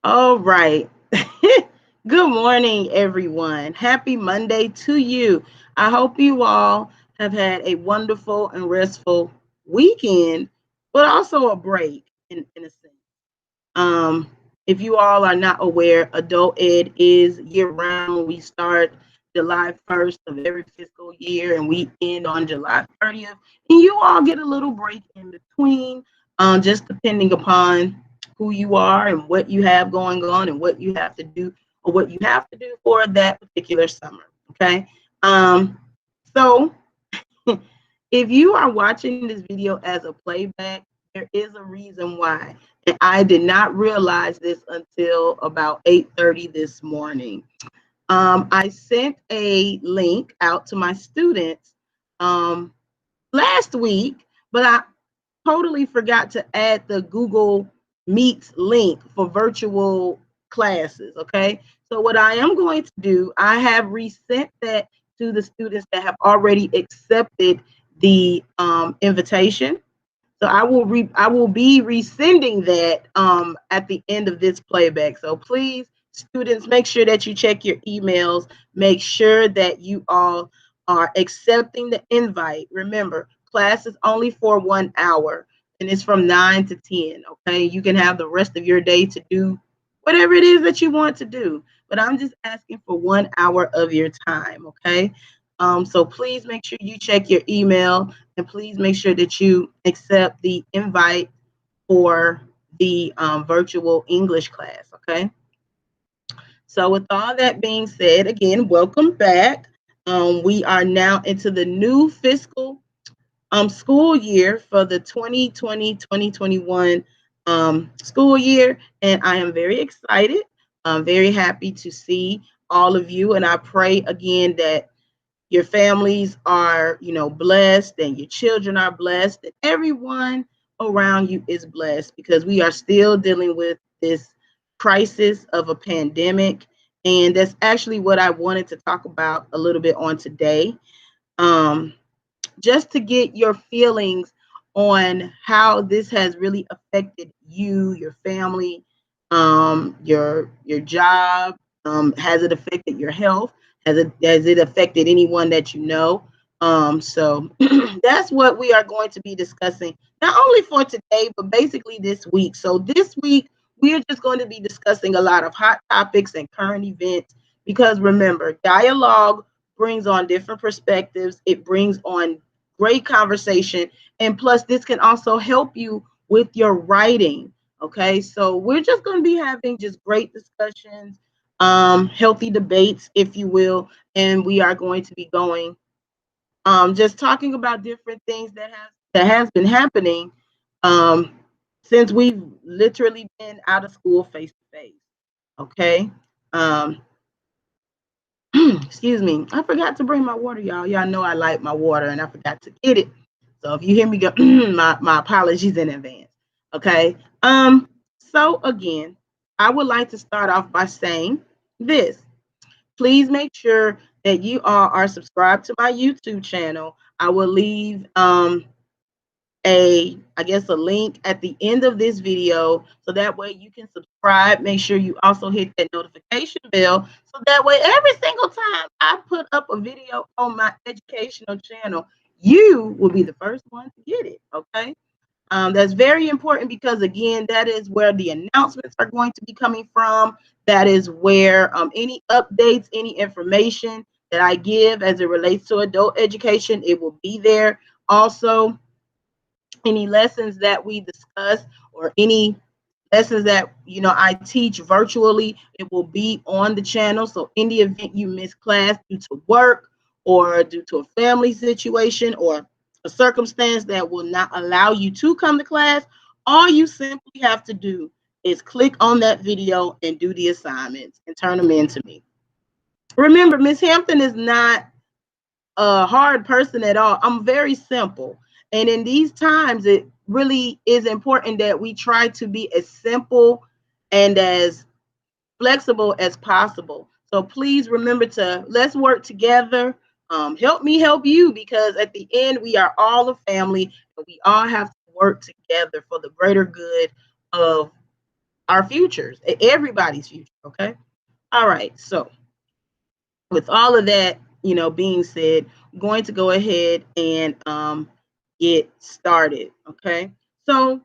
All right. Good morning, everyone. Happy Monday to you. I hope you all have had a wonderful and restful weekend, but also a break in a sense. Um, if you all are not aware, adult ed is year round. We start July 1st of every fiscal year and we end on July 30th. And you all get a little break in between, just depending upon who you are and what you have going on and what you have to do or what you have to do for that particular summer. Okay. So if you are watching this video as a playback, there is a reason why. And I did not realize this until about 8:30 this morning. I sent a link out to my students um, last week, but I totally forgot to add the Google Meets link for virtual classes. Okay. So, what I am going to do, I have resent that to the students that have already accepted the invitation. So I will be resending that at the end of this playback. So please, students, make sure that you check your emails. Make sure that you all are accepting the invite. Remember, class is only for 1 hour and it's from 9 to 10. Okay. You can have the rest of your day to do whatever it is that you want to do. But I'm just asking for 1 hour of your time. Okay. So please make sure you check your email and please make sure that you accept the invite for the virtual English class. Okay. So, with all that being said, again, welcome back. We are now into the new fiscal school year for the 2020-2021 school year, and I am very excited. I'm very happy to see all of you, and I pray again that your families are, blessed and your children are blessed and everyone around you is blessed because we are still dealing with this crisis of a pandemic. And that's actually what I wanted to talk about a little bit on today. Um, just to get your feelings on how this has really affected you, your family, your job. Has it affected your health? Has it affected anyone that you know? So that's what we are going to be discussing, not only for today, but basically this week. So this week we are just going to be discussing a lot of hot topics and current events because remember, dialogue brings on different perspectives. It brings on great conversation. And plus, this can also help you with your writing. Okay. So we're just going to be having just great discussions, healthy debates, if you will. And we are going to be going, just talking about different things that has been happening um, since we've literally been out of school face to face. Okay. Um, excuse me. I forgot to bring my water, y'all. Y'all know I like my water and I forgot to get it. So if you hear me go, my apologies in advance. Okay. So again, I would like to start off by saying this. Please make sure that you all are subscribed to my YouTube channel. I will leave a link at the end of this video so that way you can subscribe. Make sure you also hit that notification bell so that way every single time I put up a video on my educational channel, you will be the first one to get it. Okay. That's very important because again, that is where the announcements are going to be coming from. That is where any updates, any information that I give as it relates to adult education, it will be there. Also, any lessons that we discuss or any lessons that I teach virtually, it will be on the channel. So in the event you miss class due to work or due to a family situation or a circumstance that will not allow you to come to class, all you simply have to do is click on that video and do the assignments and turn them in to me. Remember, Miss Hampton is not a hard person at all. I'm very simple. And in these times, it really is important that we try to be as simple and as flexible as possible. So please remember to let's work together. Help me help you because at the end, we are all a family and we all have to work together for the greater good of our futures, everybody's future. Okay. All right. So with all of that, being said, I'm going to go ahead and get started. Okay. So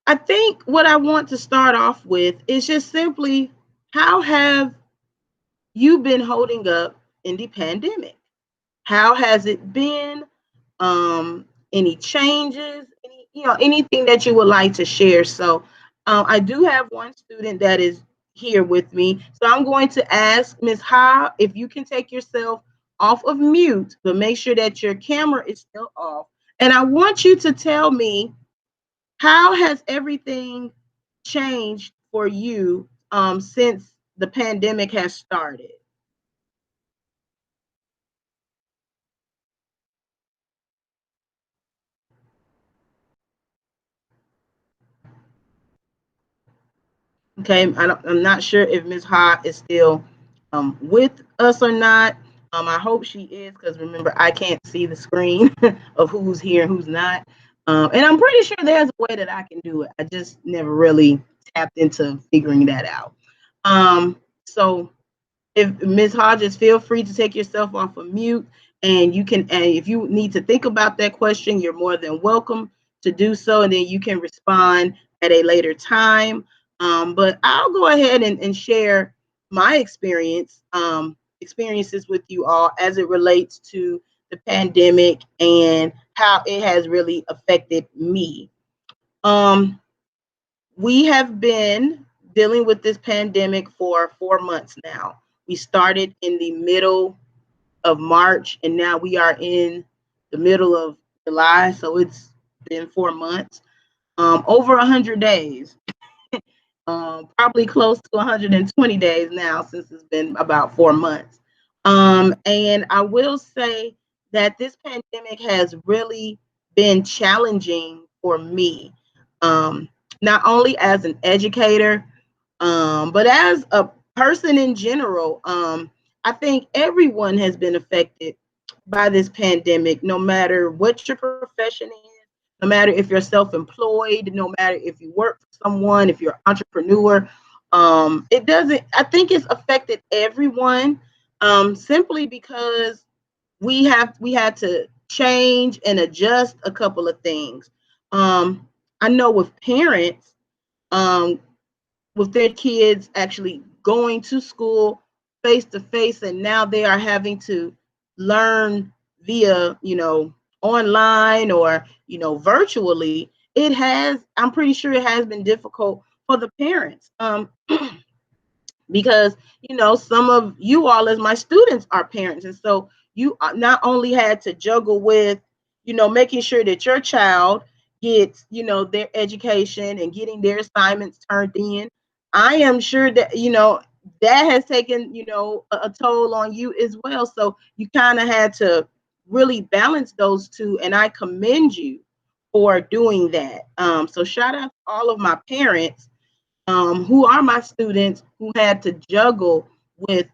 I think what I want to start off with is just simply, how have you been holding up in the pandemic? How has it been? Any changes? Anything that you would like to share? So, I do have one student that is here with me. So I'm going to ask Ms. Ha if you can take yourself off of mute, but make sure that your camera is still off. And I want you to tell me, how has everything changed for you since the pandemic has started? Okay, I'm not sure if Ms. Ha is still with us or not. I hope she is, because remember, I can't see the screen of who's here and who's not. And I'm pretty sure there's a way that I can do it. I just never really tapped into figuring that out. So if Ms. Hodges, feel free to take yourself off of mute, and you can, and if you need to think about that question, you're more than welcome to do so, and then you can respond at a later time. But I'll go ahead and share my experiences with you all as it relates to the pandemic and how it has really affected me. Um, we have been dealing with this pandemic for 4 months now. We started in the middle of March, and now we are in the middle of July. So it's been 4 months, over 100 days, probably close to 120 days now, since it's been about 4 months. And I will say that this pandemic has really been challenging for me, um, not only as an educator, but as a person in general. I think everyone has been affected by this pandemic, no matter what your profession is, no matter if you're self-employed, no matter if you work for someone, if you're an entrepreneur. It doesn't, I think it's affected everyone, simply because we had to change and adjust a couple of things. I know with parents, um, with their kids actually going to school face to face, and now they are having to learn via, online, or virtually. It has, I'm pretty sure it has been difficult for the parents, because some of you all, as my students, are parents, and so you not only had to juggle with making sure that your child gets their education and getting their assignments turned in. I am sure that that has taken a toll on you as well, so you kind of had to really balance those two, and I commend you for doing that. So shout out to all of my parents, who are my students, who had to juggle with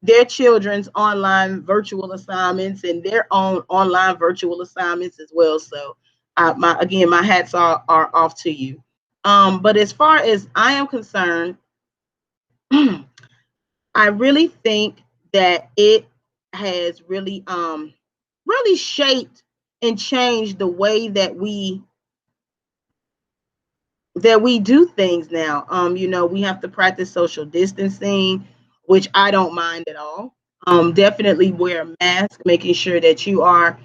their children's online virtual assignments and their own online virtual assignments as well. So, my hats are off to you. But as far as I am concerned, I really think that it has really shaped and changed the way that we do things now. We have to practice social distancing, which I don't mind at all. Definitely wear a mask, making sure that you are,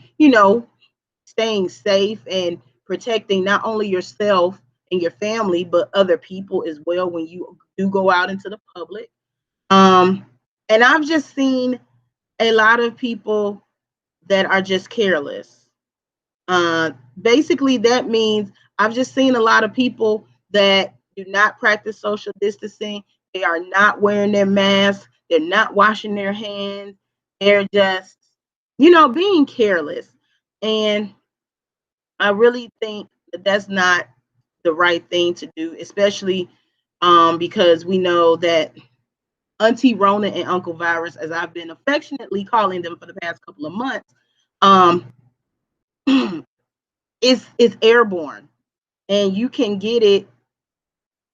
staying safe and protecting not only yourself and your family, but other people as well when you do go out into the public. Um, and I've just seen a lot of people that are just careless. Basically, that means I've just seen a lot of people that do not practice social distancing. They are not wearing their masks. They're not washing their hands. They're just, being careless. And I really think that that's not the right thing to do, especially because we know that Auntie Rona and Uncle Virus, as I've been affectionately calling them for the past couple of months, um, is airborne, and you can get it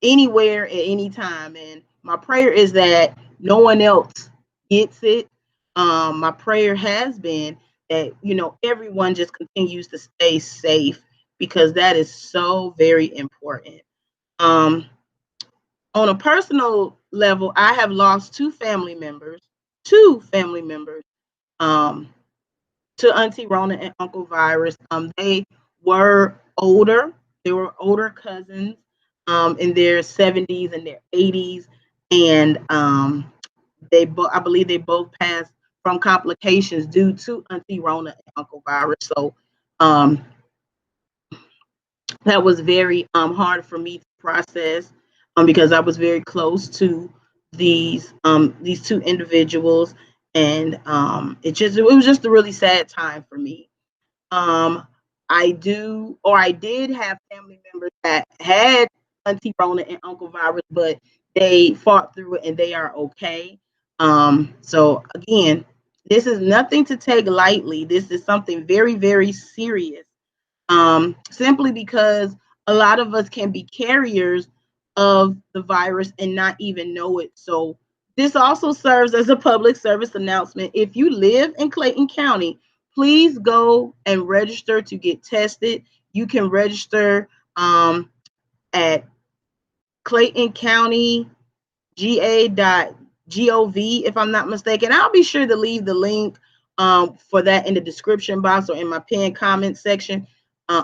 anywhere at any time. And my prayer is that no one else gets it. My prayer has been that, everyone just continues to stay safe because that is so very important. Um, on a personal level, I have lost two family members, um, to Auntie Rona and Uncle Virus. They were older. They were older cousins, in their 70s and their 80s, and I believe they both passed from complications due to Auntie Rona and Uncle Virus. So um, that was very hard for me to process, because I was very close to these two individuals, and it was just a really sad time for me. Um, I did have family members that had Auntie Rona and Uncle Virus, but they fought through it and they are okay. So again, this is nothing to take lightly. This is something very, very serious, simply because a lot of us can be carriers of the virus and not even know it. So this also serves as a public service announcement. If you live in Clayton County, please go and register to get tested. You can register at Clayton County ga.gov, if I'm not mistaken. I'll be sure to leave the link for that in the description box or in my pinned comment section,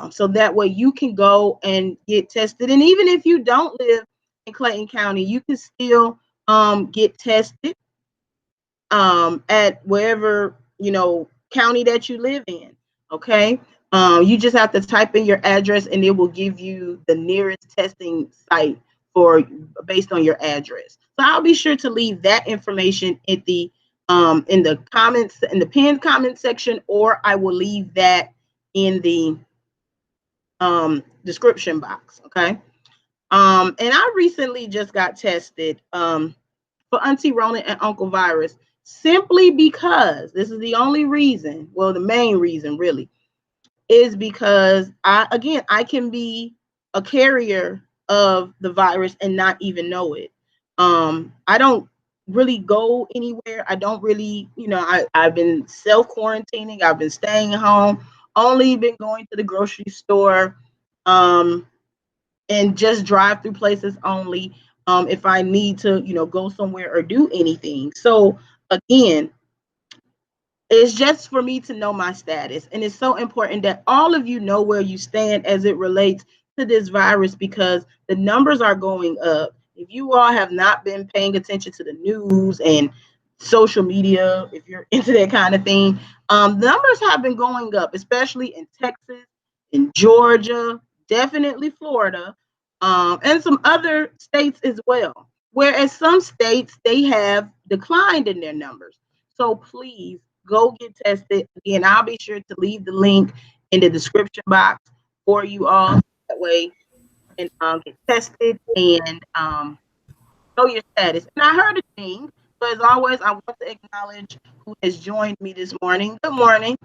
so that way you can go and get tested. And even if you don't live in Clayton County, you can still get tested at wherever, county that you live in. Okay. You just have to type in your address and it will give you the nearest testing site for based on your address. So I'll be sure to leave that information at the in the comments, in the pinned comment section, or I will leave that in the description box. Okay. And I recently just got tested for Auntie Rona and Uncle Virus, simply because this is the only reason, well, the main reason really, is because I can be a carrier of the virus and not even know it. I don't really go anywhere. I don't really, I've been self quarantining. I've been staying home. Only been going to the grocery store, um, and just drive through places only, if I need to, go somewhere or do anything. So again, it's just for me to know my status. And it's so important that all of you know where you stand as it relates to this virus, because the numbers are going up. If you all have not been paying attention to the news and social media, if you're into that kind of thing, numbers have been going up, especially in Texas, in Georgia, definitely Florida, and some other states as well. Whereas some states, they have declined in their numbers. So please go get tested. Again, I'll be sure to leave the link in the description box for you all. That way, and get tested and know your status. And I heard a thing. So as always, I want to acknowledge who has joined me this morning. Good morning.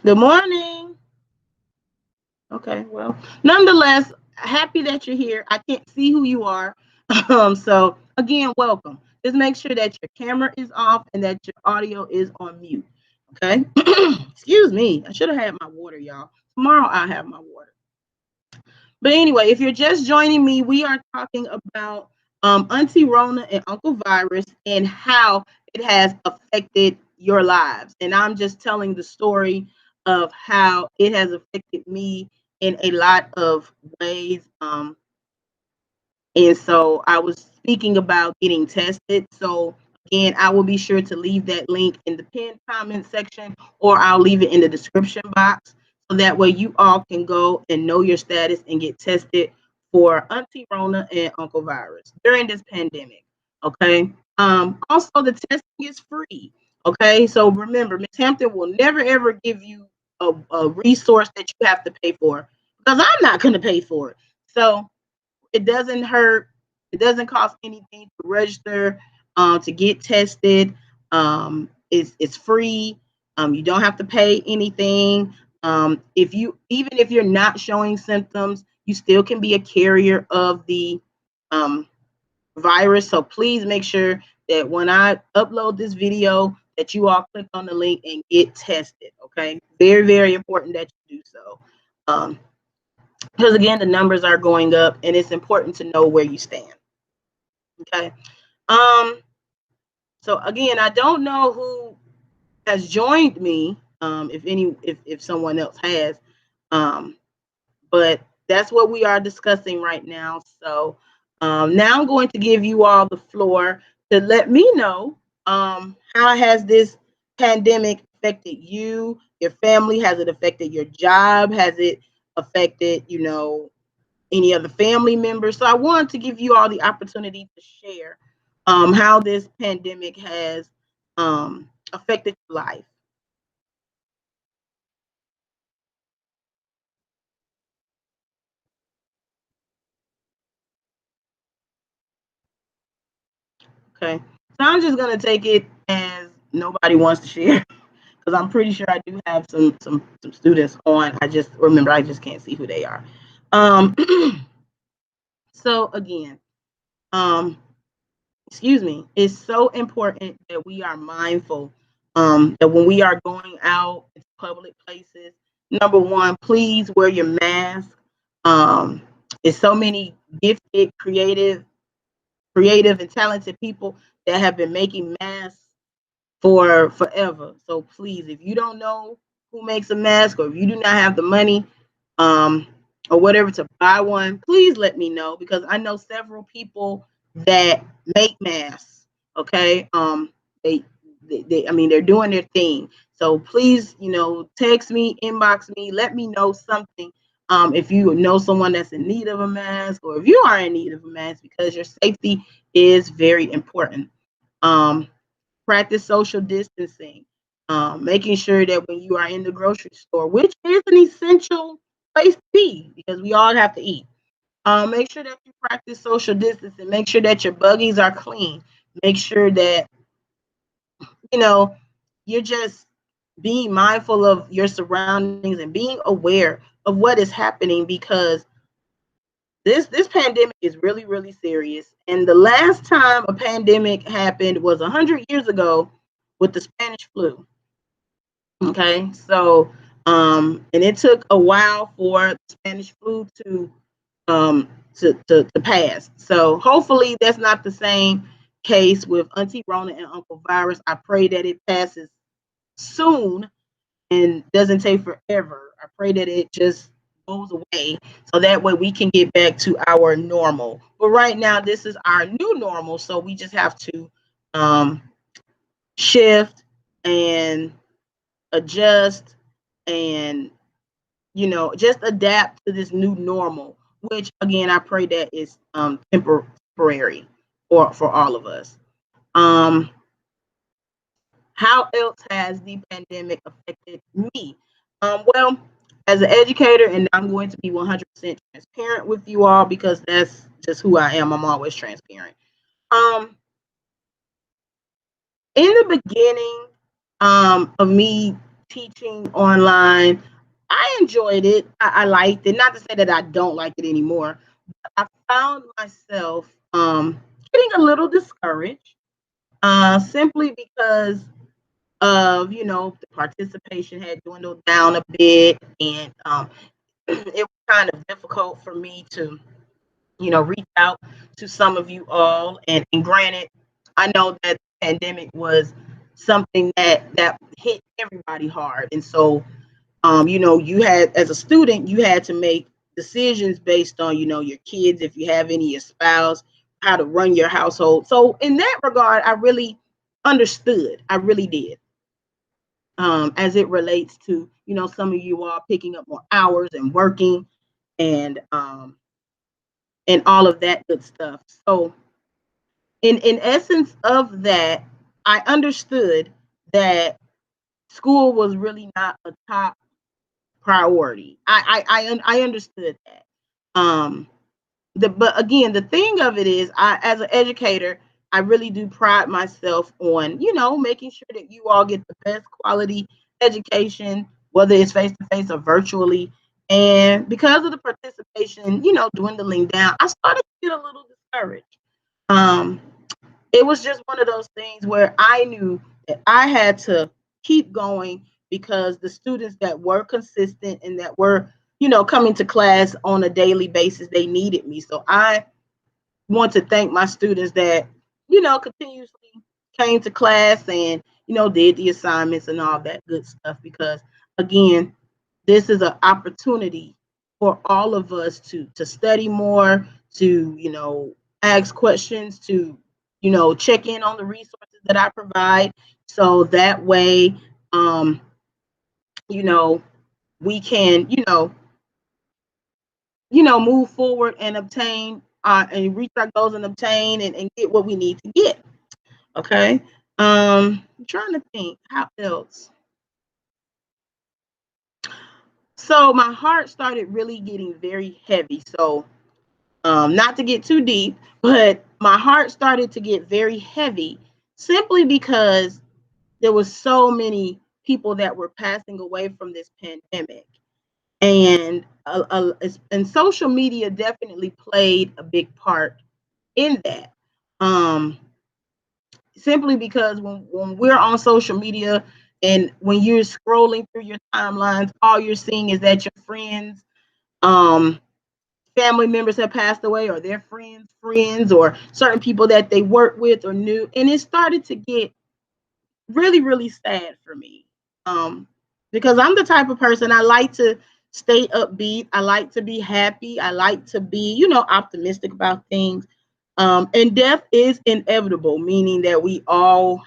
Good morning. Okay, well, nonetheless, happy that you're here. I can't see who you are. So again, welcome. Just make sure that your camera is off and that your audio is on mute. Okay. Excuse me. I should have had my water, y'all. Tomorrow I'll have my water. But anyway, if you're just joining me, we are talking about Auntie Rona and Uncle Virus and how it has affected your lives. And I'm just telling the story of how it has affected me in a lot of ways. And so I was speaking about getting tested. So again, I will be sure to leave that link in the pinned comment section, or I'll leave it in the description box. So that way you all can go and know your status and get tested for Auntie Rona and Uncle Virus during this pandemic. Okay. Also the testing is free. Okay. So remember, Miss Hampton will never ever give you a resource that you have to pay for, because I'm not going to pay for it. So it doesn't hurt. It doesn't cost anything to register, to get tested. It's free. You don't have to pay anything. If you even if you're not showing symptoms, you still can be a carrier of the um, virus. So please make sure that when I upload this video, that you all click on the link and get tested. Okay, very very important that you do so. Because again, the numbers are going up, and it's important to know where you stand. Okay. Um. So again, I don't know who has joined me. If someone else has, um, but that's what we are discussing right now. So now I'm going to give you all the floor to let me know how has this pandemic affected you, your family? Has it affected your job? Has it affected, any other family members? So I want to give you all the opportunity to share how this pandemic has affected your life. Okay. So I'm just gonna take it as nobody wants to share because I'm pretty sure I do have some students on. I just can't see who they are. Um so again, um excuse me, it's so important that we are mindful that when we are going out into public places, number one, please wear your mask. Um there's so many gifted, creative and talented people that have been making masks for forever. So please, if you don't know who makes a mask, or if you do not have the money um, or whatever to buy one, please let me know because I know several people that make masks. Okay, they, I mean, they're doing their thing. So please, text me, inbox me, let me know something. If you know someone that's in need of a mask, or if you are in need of a mask, because your safety is very important. Um, Practice social distancing, making sure that when you are in the grocery store, which is an essential place to be because we all have to eat, make sure that you practice social distancing, make sure that your buggies are clean, make sure that, you know, you're just being mindful of your surroundings and being aware of what is happening because this pandemic is really really serious, and the last time a pandemic happened was 100 years ago with the Spanish flu. Okay, so and it took a while for the Spanish flu to pass. So hopefully that's not the same case with Auntie Rona and Uncle Virus. I pray that it passes soon and doesn't take forever. I pray that it just goes away so that way we can get back to our normal. But right now this is our new normal, so we just have to um shift and adjust and just adapt to this new normal, which again I pray that is temporary for all of us. um how else has the pandemic affected me? Well, as an educator, and I'm going to be 100% transparent with you all because that's just who I am. I'm always transparent. um in the beginning of me teaching online, I enjoyed it. I liked it. Not to say that I don't like it anymore. I found myself getting a little discouraged simply because of the participation had dwindled down a bit, and it was kind of difficult for me to reach out to some of you all. And granted, I know that the pandemic was something that hit everybody hard, and so you had, as a student, you had to make decisions based on your kids, if you have any, your spouse, how to run your household. So in that regard, I really understood. I really did. As it relates to some of you all picking up more hours and working and all of that good stuff. So in essence of that, I understood that school was really not a top priority. I understood that. Um, but again, the thing of it is, I, as an educator, I really do pride myself on making sure that you all get the best quality education whether it's face to face or virtually. And because of the participation, dwindling down, I started to get a little discouraged. Um, it was just one of those things where I knew that I had to keep going because the students that were consistent and that were, coming to class on a daily basis, they needed me. So I want to thank my students that, continuously came to class and, did the assignments and all that good stuff because again, this is an opportunity for all of us to study more, to, ask questions, to, check in on the resources that I provide. So that way, um, you know, we can, move forward and obtain and reach our goals and obtain and get what we need to get. Okay. I'm trying to think how else. So my heart started really getting very heavy. So not to get too deep, but my heart started to get very heavy simply because there was so many people that were passing away from this pandemic. And social media definitely played a big part in that. Um, Simply because when we're on social media and when you're scrolling through your timelines, all you're seeing is that your friends, um, family members have passed away, or their friends, or certain people that they work with or knew, and it started to get really, really sad for me. Um, because I'm the type of person I like to stay upbeat. I like to be happy. I like to be, optimistic about things. And death is inevitable, meaning that we all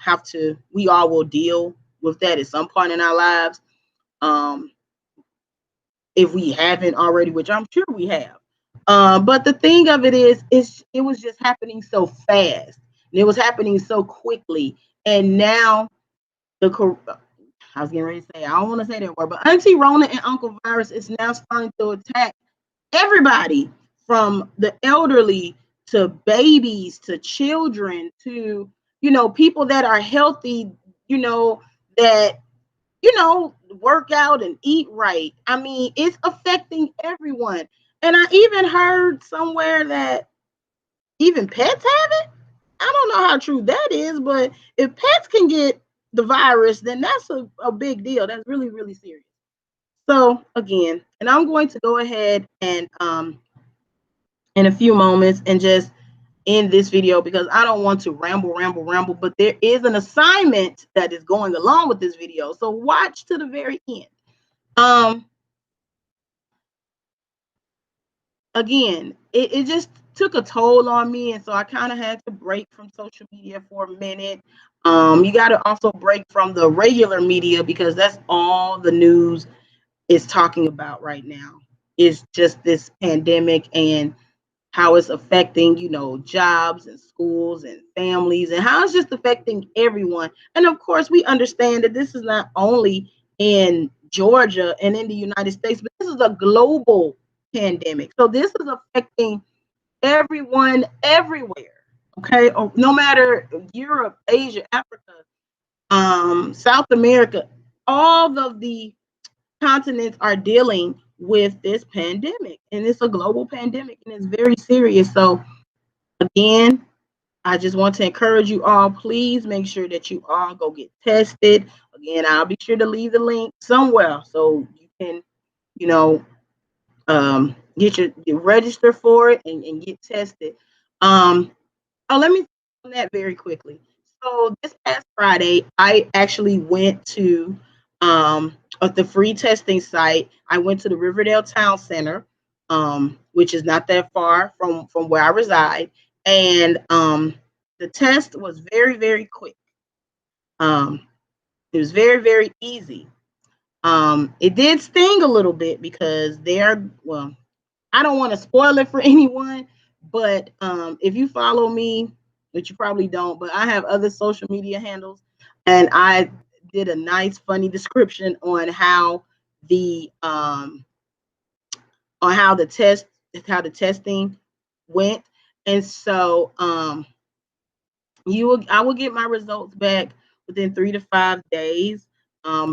will deal with that at some point in our lives. Um, if we haven't already, which I'm sure we have. But the thing of it is, it was just happening so fast. And it was happening so quickly. And now I was getting ready to say, I don't want to say that word, but Auntie Rona and Uncle Virus is now starting to attack everybody from the elderly to babies to children to, people that are healthy, that, work out and eat right. I mean, it's affecting everyone. And I even heard somewhere that even pets have it. I don't know how true that is, but if pets can get the virus, then that's a big deal. That's really, really serious. So again, and I'm going to go ahead and in a few moments and just end this video because I don't want to ramble, but there is an assignment that is going along with this video. So watch to the very end. Um, Again, it just took a toll on me, and so I kind of had to break from social media for a minute. You got to also break from the regular media because that's all the news is talking about right now. It's just this pandemic and how it's affecting, jobs and schools and families, and how it's just affecting everyone. And of course, we understand that this is not only in Georgia and in the United States, but this is a global pandemic. So this is affecting everyone everywhere. Okay, no matter Europe, Asia, Africa, South America, all of the continents are dealing with this pandemic, and it's a global pandemic, and it's very serious. So again, I just want to encourage you all, please make sure that you all go get tested. Again, I'll be sure to leave the link somewhere so you can, you know, get register for it and get tested. Um, let me on that very quickly. So this past Friday, I actually went to at the free testing site. I went to the Riverdale Town Center, which is not that far from where I reside, and the test was very, very quick. Um, it was very, very easy. It did sting a little bit because well, I don't want to spoil it for anyone, but if you follow me, which you probably don't, but I have other social media handles, and I did a nice, funny description on the um, how the testing went, and so I will get my results back within 3 to 5 days.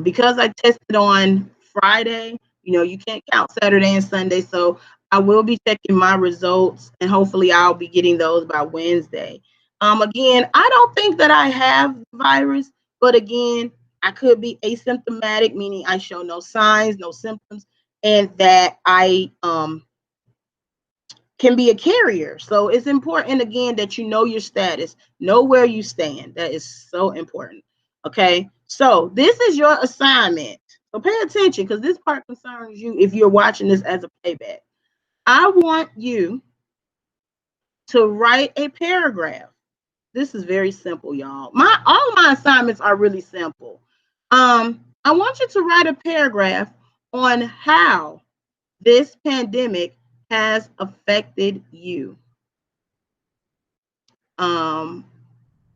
Because I tested on Friday. You can't count Saturday and Sunday. So I will be checking my results, and hopefully I'll be getting those by Wednesday. Again, I don't think that I have the virus, but again, I could be asymptomatic, meaning I show no signs, no symptoms, and that I can be a carrier. So it's important, again, that you know your status, know where you stand. That is so important. Okay. So this is your assignment. So pay attention, because this part concerns you if you're watching this as a playback. I want you to write a paragraph. This is very simple, y'all. All of my assignments are really simple. I want you to write a paragraph on how this pandemic has affected you.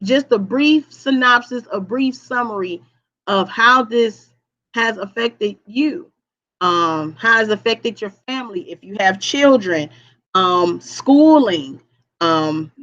Just a brief synopsis, a brief summary of how this has affected you, how it's affected your family, if you have children, schooling.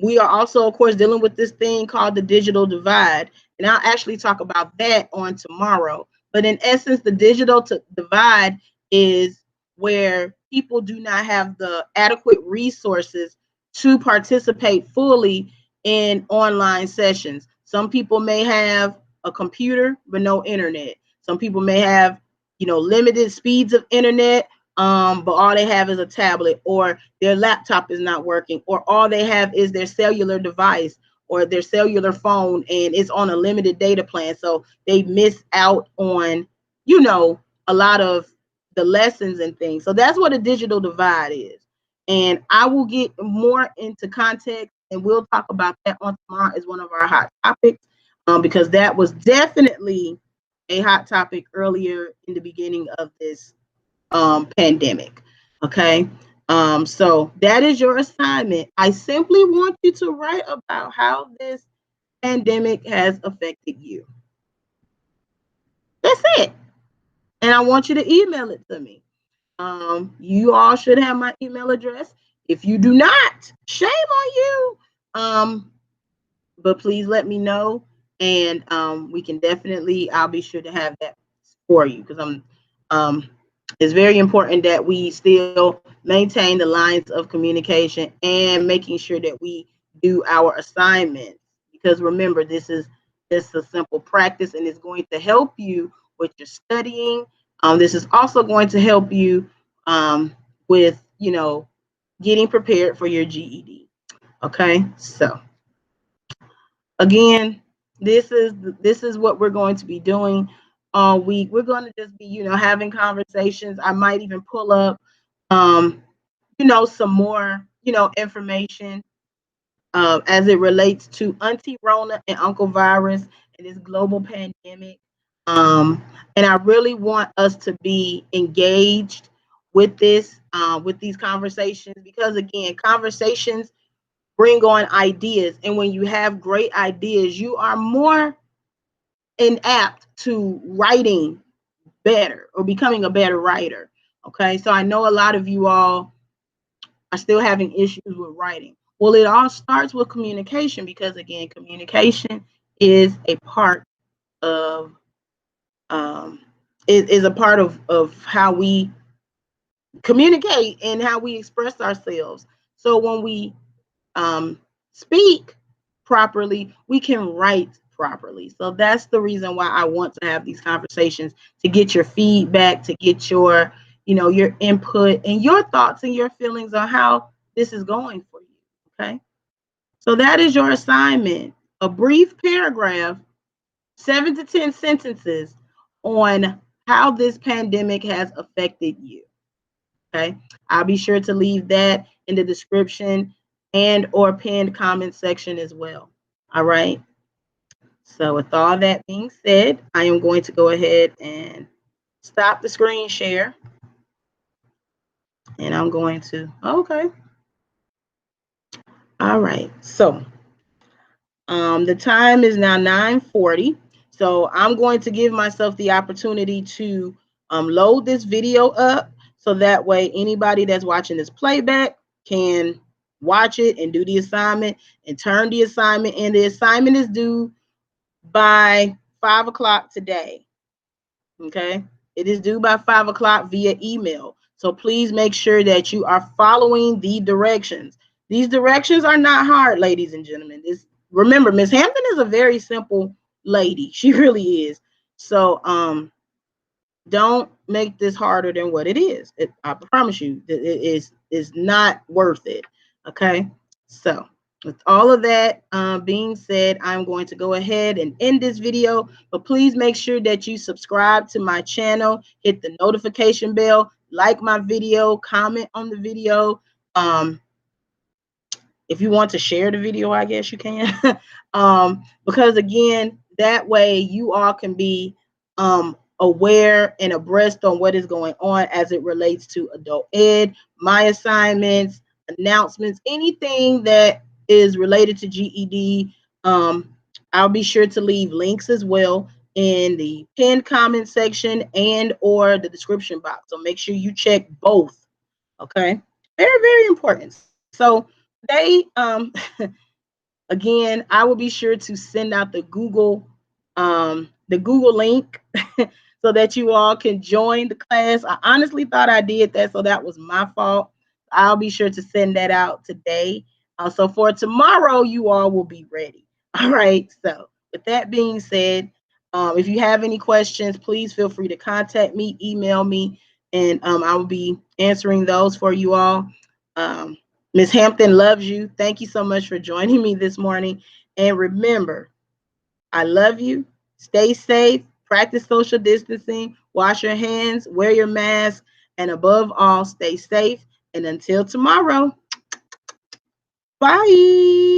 We are also, of course, dealing with this thing called the digital divide, and I'll actually talk about that on tomorrow. But in essence, the digital divide is where people do not have the adequate resources to participate fully in online sessions. Some people may have a computer but no internet. Some people may have, limited speeds of internet, but all they have is a tablet, or their laptop is not working, or all they have is their cellular device or their cellular phone, and it's on a limited data plan. So they miss out on, a lot of the lessons and things. So that's what a digital divide is. And I will get more into context, and we'll talk about that on tomorrow as one of our hot topics, because that was definitely a hot topic earlier in the beginning of this pandemic. Okay. So that is your assignment. I simply want you to write about how this pandemic has affected you. That's it. And I want you to email it to me. You all should have my email address. If you do not, shame on you. But please let me know, and we can definitely, I'll be sure to have that for you, because it's very important that we still maintain the lines of communication and making sure that we do our assignments, because remember, this is just a simple practice, and it's going to help you with your studying. This is also going to help you with, getting prepared for your GED. Okay, so again, this is what we're going to be doing all week. We're going to just be, having conversations. I might even pull up, some more, information as it relates to Auntie Rona and Uncle Virus and this global pandemic. And I really want us to be engaged with this, with these conversations, because again, conversations bring on ideas. And when you have great ideas, you are more inapt to writing better or becoming a better writer. Okay. So I know a lot of you all are still having issues with writing. Well, it all starts with communication, because again, communication is a part of is a part of how we communicate and how we express ourselves. So when we speak properly, we can write properly. So that's the reason why I want to have these conversations, to get your feedback, to get your, your input and your thoughts and your feelings on how this is going for you. Okay. So that is your assignment. A brief paragraph, 7 to 10 sentences on how this pandemic has affected you. Okay. I'll be sure to leave that in the description and or pinned comment section as well. All right. So with all that being said, I am going to go ahead and stop the screen share. And I'm going to, okay. All right. So the time is now 9:40. So I'm going to give myself the opportunity to load this video up, so that way anybody that's watching this playback can watch it and do the assignment and turn the assignment in. The assignment is due by 5 o'clock today. Okay. It is due by 5 o'clock via email. So please make sure that you are following the directions. These directions are not hard, ladies and gentlemen. Remember, Miss Hampton is a very simple lady. She really is. So don't make this harder than what it is. I promise you that it is not worth it. Okay. So with all of that being said, I'm going to go ahead and end this video, but please make sure that you subscribe to my channel, hit the notification bell, like my video, comment on the video. If you want to share the video, I guess you can. Because again, that way you all can be aware and abreast on what is going on as it relates to adult ed, my assignments, announcements, anything that is related to GED. I'll be sure to leave links as well in the pinned comment section and or the description box. So make sure you check both. Okay. Very, very important. So they again, I will be sure to send out the Google link so that you all can join the class. I honestly thought I did that, so that was my fault. I'll be sure to send that out today. So for tomorrow, you all will be ready. All right. So with that being said, if you have any questions, please feel free to contact me, email me, and I will be answering those for you all. Ms. Hampton loves you. Thank you so much for joining me this morning. And remember, I love you. Stay safe. Practice social distancing. Wash your hands. Wear your mask. And above all, stay safe. And until tomorrow, bye.